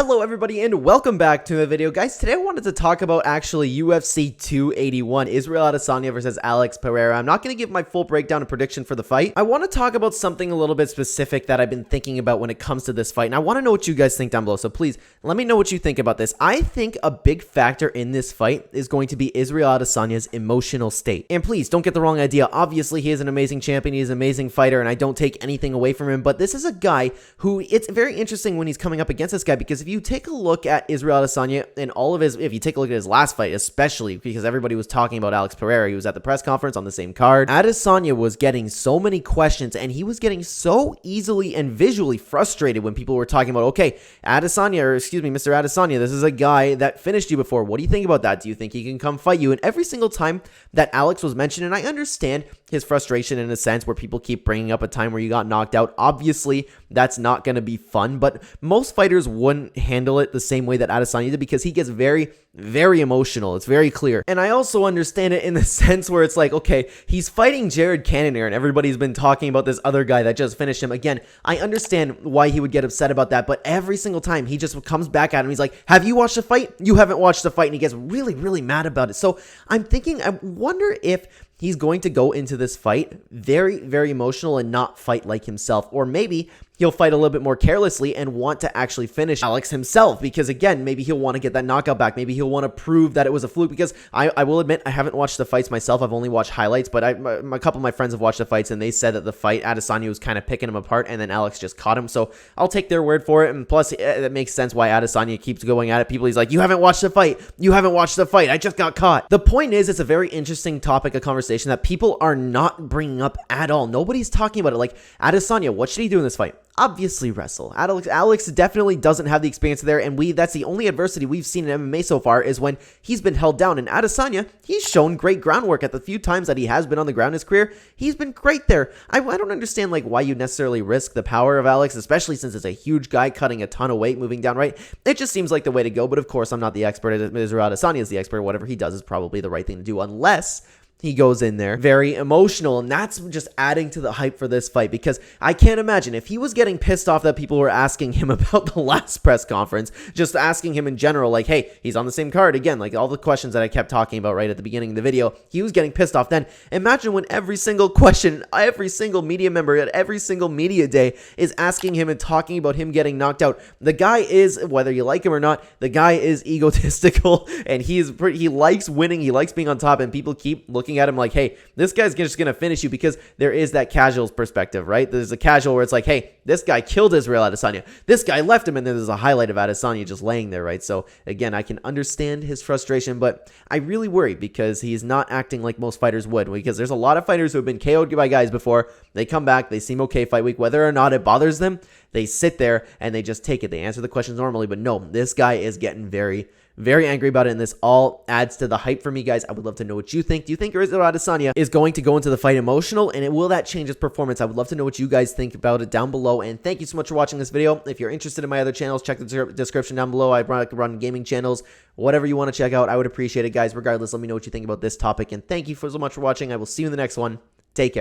Hello everybody and welcome back to the video. Guys, today I wanted to talk about actually UFC 281, Israel Adesanya versus Alex Pereira. I'm not going to give my full breakdown and prediction for the fight. I want to talk about something a little bit specific that I've been thinking about when it comes to this fight, and I want to know what you guys think down below, so please let me know what you think about this. I think a big factor in this fight is going to be Israel Adesanya's emotional state. And please, don't get the wrong idea. Obviously, he is an amazing champion, he's an amazing fighter, and I don't take anything away from him, but this is a guy who, it's very interesting when he's coming up against this guy, because if you take a look at Israel Adesanya and all of his, if you take a look at his last fight, especially because everybody was talking about Alex Pereira, he was at the press conference on the same card. Adesanya was getting so many questions and he was getting so easily and visually frustrated when people were talking about, okay, Adesanya, or excuse me, Mr. Adesanya, this is a guy that finished you before. What do you think about that? Do you think he can come fight you? And every single time that Alex was mentioned, and I understand his frustration in a sense where people keep bringing up a time where you got knocked out. Obviously, that's not going to be fun, but most fighters wouldn't handle it the same way that Adesanya did because he gets very, very emotional. It's very clear. And I also understand it in the sense where it's like, okay, he's fighting Jared Cannonier and everybody's been talking about this other guy that just finished him. Again, I understand why he would get upset about that, but every single time he just comes back at him, he's like, have you watched the fight? You haven't watched the fight. And he gets really, really mad about it. So I'm thinking, I wonder if he's going to go into this fight very, very emotional and not fight like himself. Or maybe he'll fight a little bit more carelessly and want to actually finish Alex himself. Because again, maybe he'll want to get that knockout back. Maybe he'll want to prove that it was a fluke. Because I will admit, I haven't watched the fights myself. I've only watched highlights. But a couple of my friends have watched the fights and they said that the fight, Adesanya was kind of picking him apart and then Alex just caught him. So I'll take their word for it. And plus, it makes sense why Adesanya keeps going at it. He's like, you haven't watched the fight. You haven't watched the fight. I just got caught. The point is, it's a very interesting topic of conversation that people are not bringing up at all. Nobody's talking about it. Like, Adesanya, what should he do in this fight? Obviously wrestle. Alex definitely doesn't have the experience there, and that's the only adversity we've seen in MMA so far is when he's been held down. And Adesanya, he's shown great groundwork at the few times that he has been on the ground in his career. He's been great there. I don't understand like why you necessarily risk the power of Alex, especially since it's a huge guy cutting a ton of weight, moving down right. It just seems like the way to go, but of course I'm not the expert. Israel Adesanya is the expert. Whatever he does is probably the right thing to do, unless he goes in there very emotional, and that's just adding to the hype for this fight, because I can't imagine if he was getting pissed off that people were asking him about the last press conference, just asking him in general, like, hey, he's on the same card again, like all the questions that I kept talking about right at the beginning of the video, he was getting pissed off then. Imagine when every single question, every single media member at every single media day is asking him and talking about him getting knocked out. The guy is, whether you like him or not, the guy is egotistical, and he likes winning, he likes being on top, and people keep looking at him like, hey, this guy's just gonna finish you, because there is that casual perspective, right? There's a casual where it's like, hey, this guy killed Israel Adesanya, this guy left him, and then there's a highlight of Adesanya just laying there, right? So again, I can understand his frustration, but I really worry because he's not acting like most fighters would, because there's a lot of fighters who have been KO'd by guys before. They come back, they seem okay fight week, whether or not it bothers them, they sit there and they just take it. They answer the questions normally, but no, this guy is getting very, very angry about it, and this all adds to the hype for me, guys. I would love to know what you think. Do you think Israel Adesanya is going to go into the fight emotional, and will that change his performance? I would love to know what you guys think about it down below, and thank you so much for watching this video. If you're interested in my other channels, check the description down below. I run gaming channels, whatever you want to check out. I would appreciate it, guys. Regardless, let me know what you think about this topic, and thank you so much for watching. I will see you in the next one. Take care.